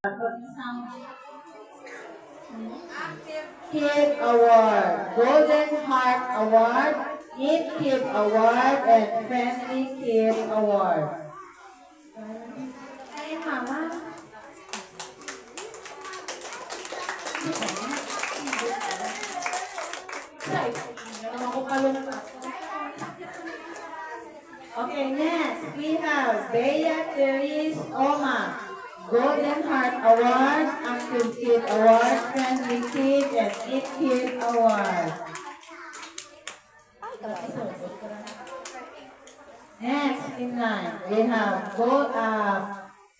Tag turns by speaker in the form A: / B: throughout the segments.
A: Kid Award, Golden Heart Award, Neat Kid Award, and Friendly Kid Award. Ay, mama. Okay, next we have Bea Therese Oma, Golden Heart Award, Active Kid Award, Friendly Kid, and Neat Kid Award. Next in line, we have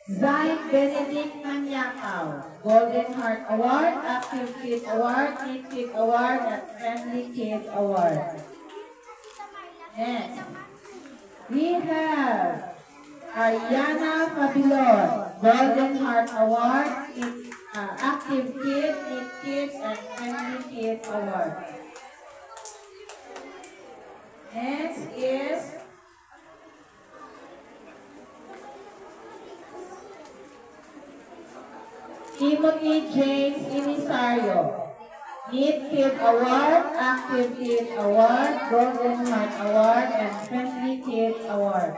A: Zay Benedict Manyakaw, Golden Heart Award, Active Kid Award, Neat Kid Award, and Friendly Kid Award. Next, we have Ariana Fabilon, Golden Heart Award, Active Kid, Neat Kid, and Friendly Kid Award. Next is Timothy James Inisario, Neat Kid Award, Active Kid Award, Golden Heart Award, and Friendly Kid Award.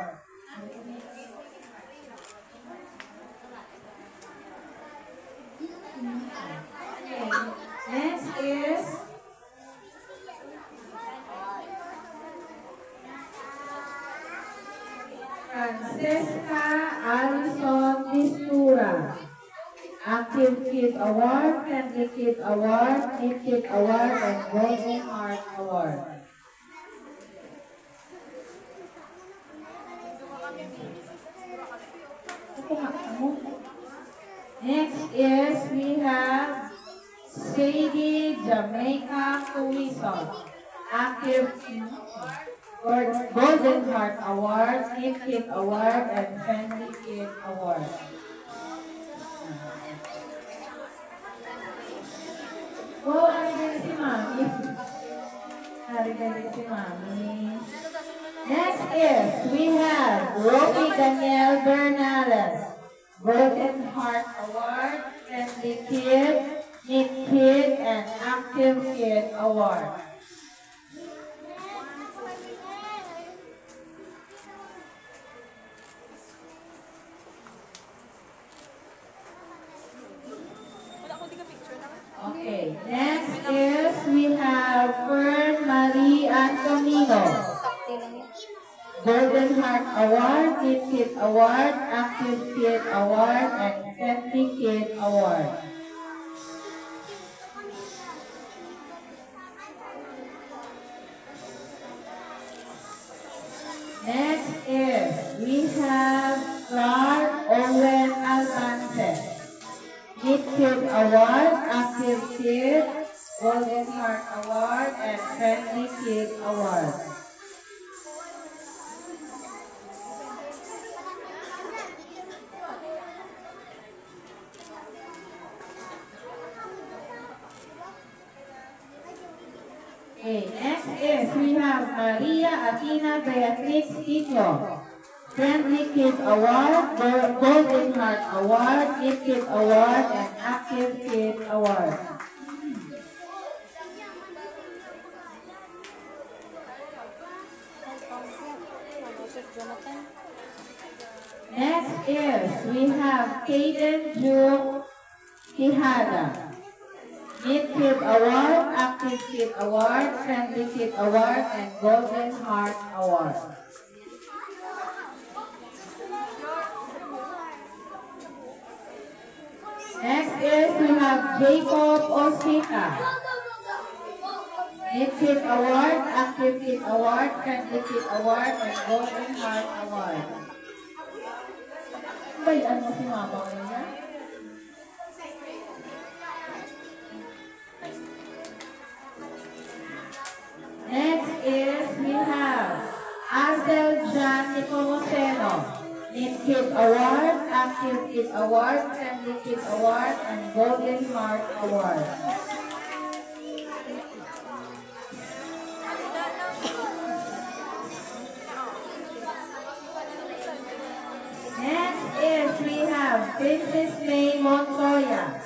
A: Next is Francesca Alison Mistura, Active Kid Award, Friendly Kid Award, Neat Kid Award, and Golden Heart Award. Next is we have Sadie Jamaica Tuwison, Active Golden Heart Award, Neat Kid Award, and Friendly Kid Award. Oh, ari si Mami. Ari si Mami. Next is, we have Romy Daniel Bernales, Golden Heart Award, Friendly Kid, Neat Kid, and Active Kid Award. Okay, next is we have Fern Marie Antonino, Golden Heart Award, Neat Kid Award, Active Kid Award, and Friendly Kid Award. Next is we have Clark Owen Alcance, Neat Kid Award, Active Kid, Golden Heart Award, and Friendly Kid Award. Okay, next is we have Maria Athena Beatrix Tito, Friendly Kid Award, Golden Heart Award, Neat Kid Award, and Active Kid Award. Next is we have Kaden Ju Quijada, Neat Kid Award, Active Kid Award, Friendly Kid Award, and Golden Heart Award. Next is we have Jacob Osita, Neat Kid Award, Active Kid Award, Friendly Kid Award, and Golden Heart Award. Bayan mo si mama ko niya? Next is we have Azel Jan Nicomoseno, Neat Kid Award, Active Kid Award, Friendly Kid Award, and Golden Heart Award. Next is we have Princess May Montoya.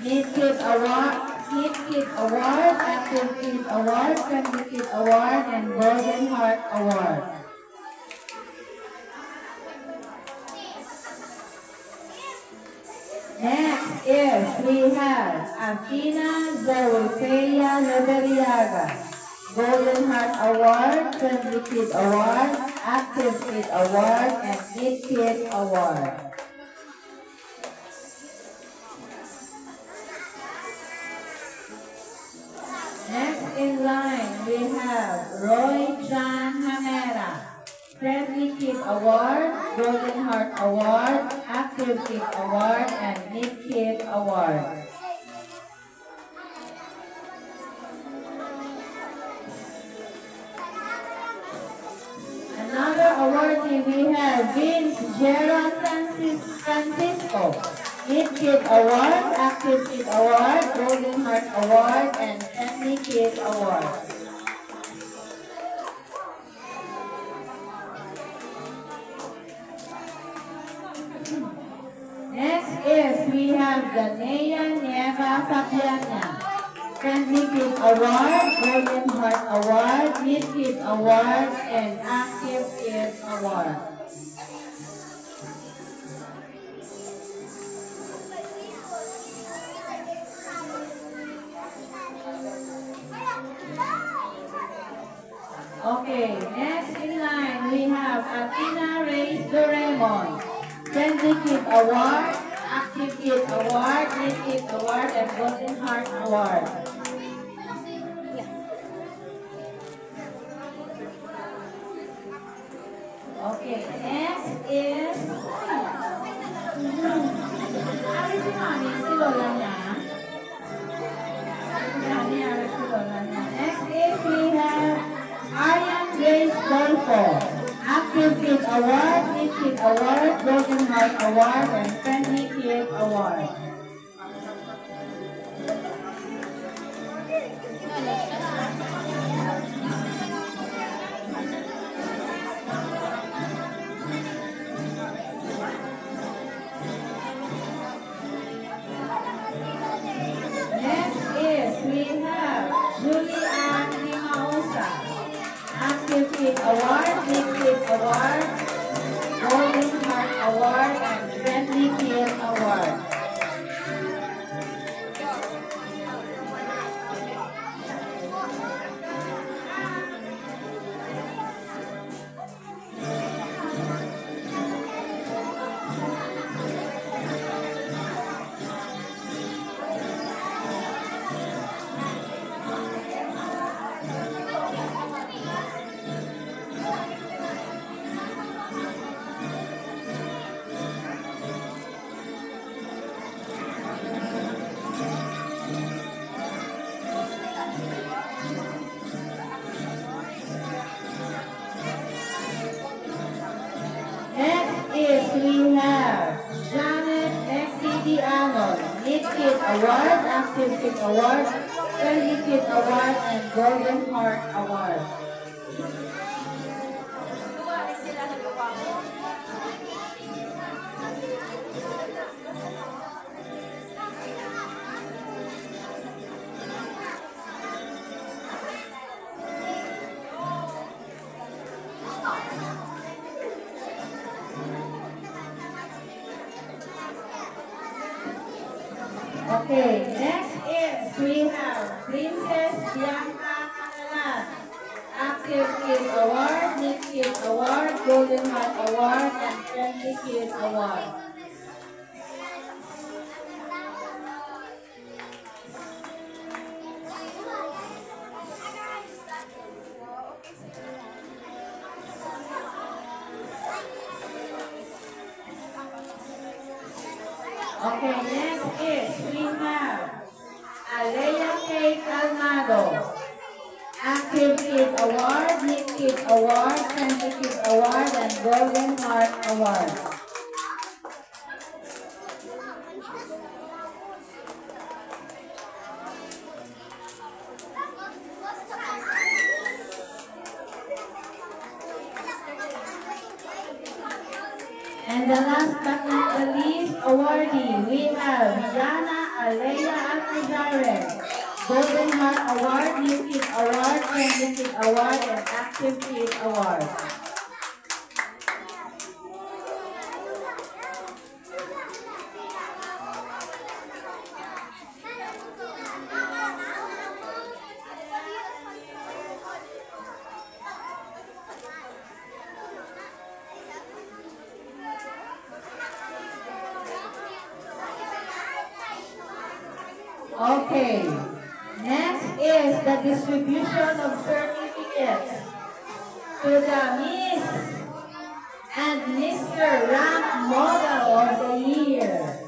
A: Neat Kid Award, Active Kid Award, Friendly Kid Award, and Golden Heart Award. Next is we have Athena Zoefea Leberiaga. Golden Heart Award, Friendly Kid Award, Active Kid Award, and Neat Kid Award. Next in line, we have Roy John Hamera. Friendly Kid Award, Golden Heart Award, Active Kid Award, and Neat Kid Award. Another awardee we have Vince Gerald Francisco. Neat Kid Award, Active Kid Award, Golden Heart Award, and Friendly Kid Award. Next is we have Danea Nieva Fabiana. Friendly Kid Award, Golden Heart Award, Neat Kid Award, and Active Kid Award. Okay, next in line we have Athena Reyes Doraemon. Friendly Kid Award, Active Kid Award, Neat Kid Award, and Golden Heart Award. Okay, next is Ari si Mami, si Lola niya. Si Lola niya. Next is we have Aryan Grace Golfo. Active Kid Award, Neat Kid Award, Golden Heart Award, and Friendly Kid Award. Next is we have Julian Limausa. Active Kid Award, Neat Kid Award, Golden Heart Award, and Friendly Kid Award. We have Janet XCD Arnold, Neat Kid Award, Active Kid Award, Friendly Kid Award, and Golden Heart Award. Okay, next is we have Princess Bianca Catalan. Active Kid Award, Neat Kid Award, Golden Heart Award, and Friendly Kid Award. Okay, next is we have Alea K. Calmado. Active Kid Award, Neat Kid Award, Friendly Kid Award, and Golden Heart Award. And And the last but not the least awardee, we have Yana Alea Alcazare, Golden Heart Award, New Kid Award, Trending Kid Award, and Active Kid Award. Okay, next is the distribution of certificates to the Miss and Mr. Rank Model of the Year.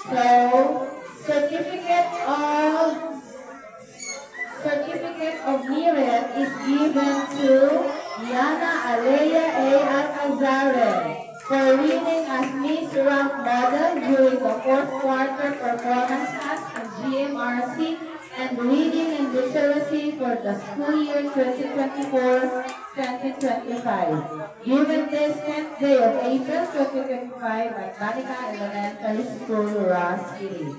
A: So, certificate of merit is given to Yana Alea A. Alcazare for winning as Miss Rank Model during the 4th quarter performance task in GMRC and reading and literacy for the school year 2024-2025. Given this 10th day of April 2025 at Banica Elementary School, Ross City.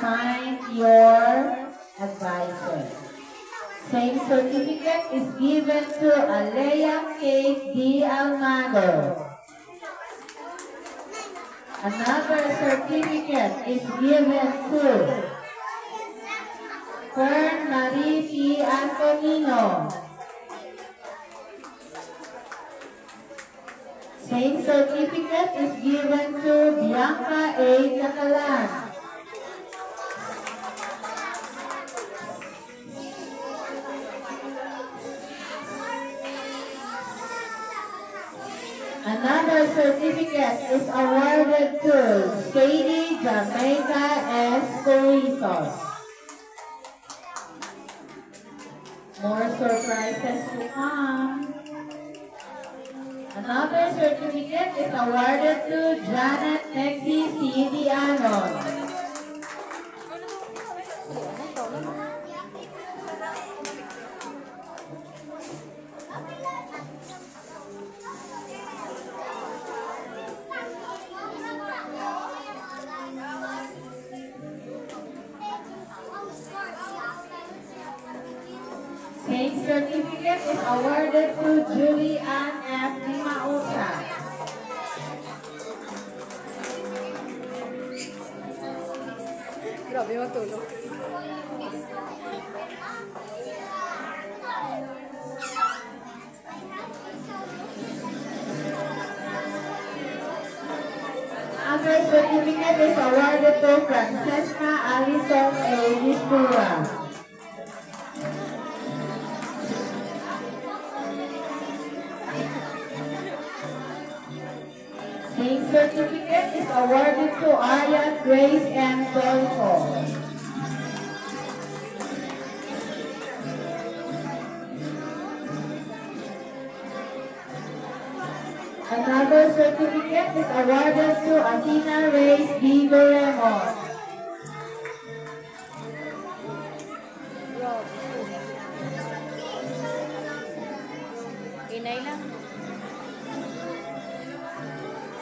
A: Sign your advisor. Same certificate is given to Alea Kate D. Almado. Another certificate is given to Fern Marie P. Antonino. Same certificate is given to Bianca A. Catalan. Another certificate is awarded to Sadie Jamaica S. Corizos. More surprises to come. Another certificate is awarded to Janet Nexi C. Dianon. Same certificate is awarded to Julie Ann F. Dimausa.
B: Grabe matulog.
A: Other certificate is awarded to Francesca Alison A. Listura. Same certificate is awarded to Arya Grace M. Dolfo. Another certificate is awarded to Athena Reyes D. Beremon.
B: Inay lang.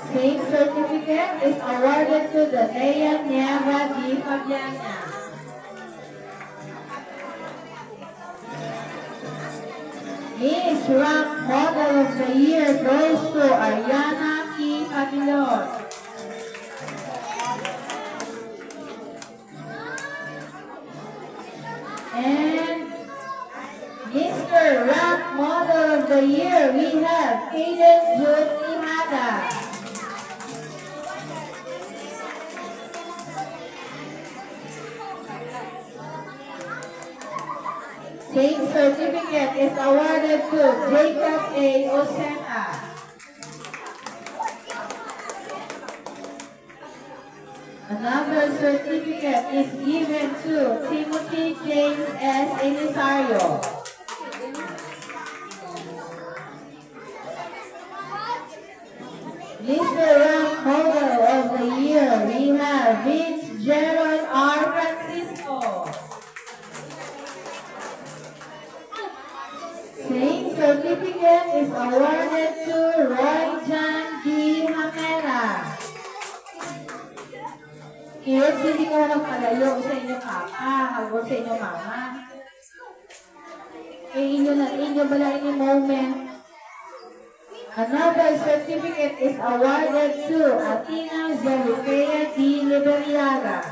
A: Same certificate is awarded to the Nea Nieva D. Fabiana. Miss Rank Model of the Year goes to Ariana P. Patilon. And Mr. Rank Model of the Year, we have Kaden Jude Tihada. Same certificate is awarded to Jacob A. Osena. Another certificate is given to Timothy James S. Elisario. Mr. Rank Model of the Year, we have Vince Gerald R. Francisco. Same certificate is awarded to Roy John D. Hamel. Kids, hindi ka magpalayo sa inyo papa, o sa inyo mama. Inyo bala inyo moment. Another certificate is awarded to Athena Zarifea D. Liberiaga.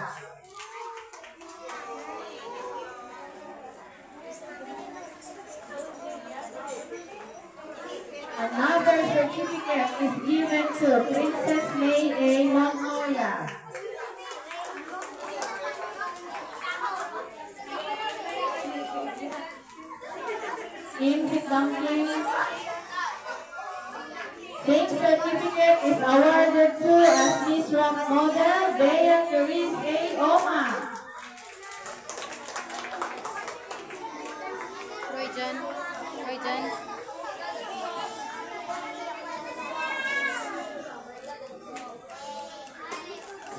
A: Another certificate is given to Princess May A. Magnolia. Sit down, please. Same certificate is awarded to as Miss Rock Model, Bea Therese A. Oma.
B: Roy Jan.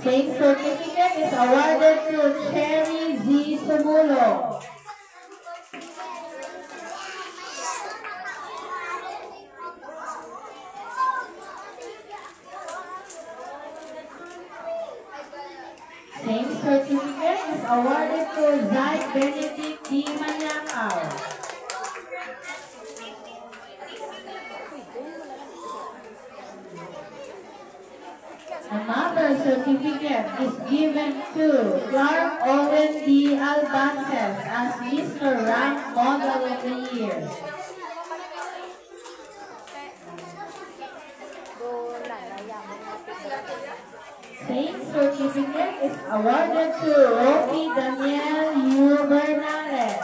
A: Same certificate is awarded to Cherry Z. Sumulo. Same certificate is awarded to Zach Benedict D. Manyakaw. Another certificate is given to Clark Owen D. Albances as Mr. Rank Model of the Year. Same certificate is awarded to Rocky Daniel U. Bernales.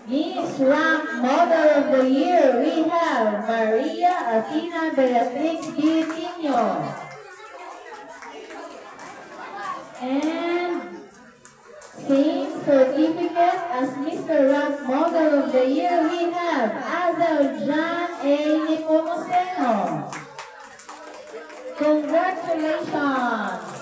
A: Miss Rank Model of the Year, we have Maria Athena Beatrix D. Tino. And same certificate as Mr. Rank Model of the Year, we have Azel John A. Nepomuceno. Congratulations!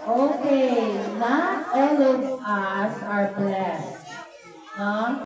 A: Okay, not all of us are blessed. No?